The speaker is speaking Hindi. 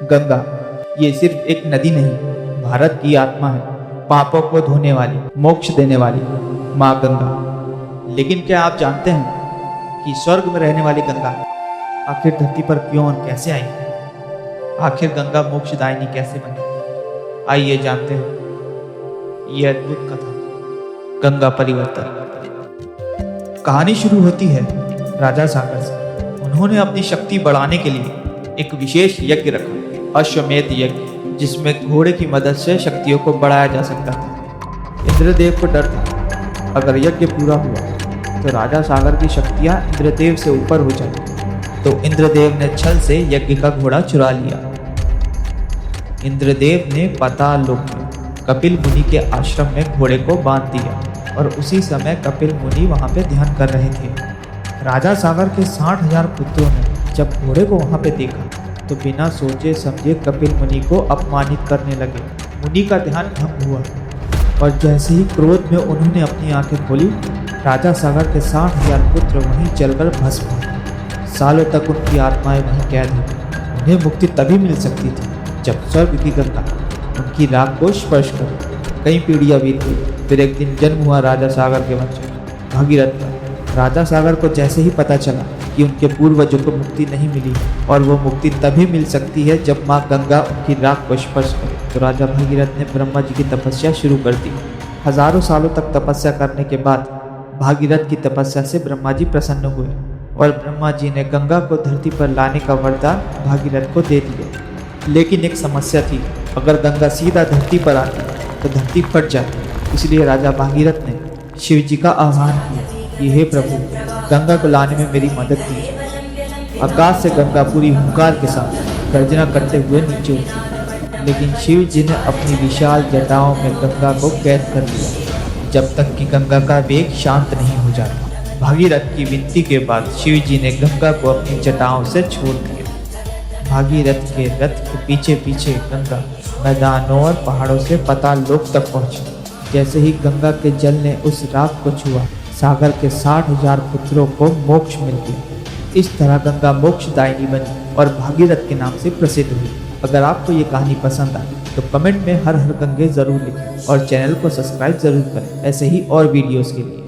गंगा ये सिर्फ एक नदी नहीं, भारत की आत्मा है, पापों को धोने वाली, मोक्ष देने वाली माँ गंगा। लेकिन क्या आप जानते हैं कि स्वर्ग में रहने वाली गंगा आखिर धरती पर क्यों और कैसे आई? आखिर गंगा मोक्षदायिनी कैसे बनी? आइए जानते हैं ये अद्भुत कथा, गंगा परिवर्तन। कहानी शुरू होती है राजा सागर से। उन्होंने अपनी शक्ति बढ़ाने के लिए एक विशेष यज्ञ रखा, अश्वमेध यज्ञ, जिसमें घोड़े की मदद से शक्तियों को बढ़ाया जा सकता था। इंद्रदेव को डर था, अगर यज्ञ पूरा हुआ तो राजा सागर की शक्तियां इंद्रदेव से ऊपर हो जाएंगी। तो इंद्रदेव ने छल से यज्ञ का घोड़ा चुरा लिया। इंद्रदेव ने पाताल लोक में कपिल मुनि के आश्रम में घोड़े को बांध दिया और उसी समय कपिल मुनि वहां पे ध्यान कर रहे थे। राजा सागर के 60,000 पुत्रों ने जब घोड़े को वहां पे देखा तो बिना सोचे समझे कपिल मुनि को अपमानित करने लगे। मुनि का ध्यान भंग हुआ और जैसे ही क्रोध में उन्होंने अपनी आंखें खोली, राजा सागर के 60,000 पुत्र वहीं जलकर भस्म हुए। सालों तक उनकी आत्माएं वहीं कैद हुई। उन्हें मुक्ति तभी मिल सकती थी जब स्वर्ग की गंगा उनकी राख को स्पर्श करे। कई पीढ़ियां बीत गई, फिर एक दिन जन्म हुआ राजा सागर के वंशज भागीरथ का। राजा सागर को जैसे ही पता चला कि उनके पूर्वजों को मुक्ति नहीं मिली और वो मुक्ति तभी मिल सकती है जब माँ गंगा उनकी राख को स्पर्श करे, तो राजा भागीरथ ने ब्रह्मा जी की तपस्या शुरू कर दी। हजारों सालों तक तपस्या करने के बाद भागीरथ की तपस्या से ब्रह्मा जी प्रसन्न हुए और ब्रह्मा जी ने गंगा को धरती पर लाने का वरदान भागीरथ को दे दिया। लेकिन एक समस्या थी, अगर गंगा सीधा धरती पर आती तो धरती फट जाती। इसलिए राजा भागीरथ ने शिव जी का आह्वान किया कि हे प्रभु, गंगा को लाने में मेरी मदद कीजिए। आकाश से गंगा पूरी हुंकार के साथ गर्जना करते हुए नीचे उतरी, लेकिन शिव जी ने अपनी विशाल जटाओं में गंगा को कैद कर लिया जब तक कि गंगा का वेग शांत नहीं हो जाता। भागीरथ की विनती के बाद शिव जी ने गंगा को अपनी जटाओं से छोड़ दिया। भागीरथ के रथ के पीछे पीछे गंगा मैदानों और पहाड़ों से पाताल लोक तक पहुंची। जैसे ही गंगा के जल ने उस राख को छुआ, सागर के 60,000 पुत्रों को मोक्ष मिल गया। इस तरह गंगा मोक्षदायिनी बनी और भागीरथ के नाम से प्रसिद्ध हुई। अगर आपको ये कहानी पसंद आई तो कमेंट में हर हर गंगे जरूर लिखें और चैनल को सब्सक्राइब जरूर करें ऐसे ही और वीडियोस के लिए।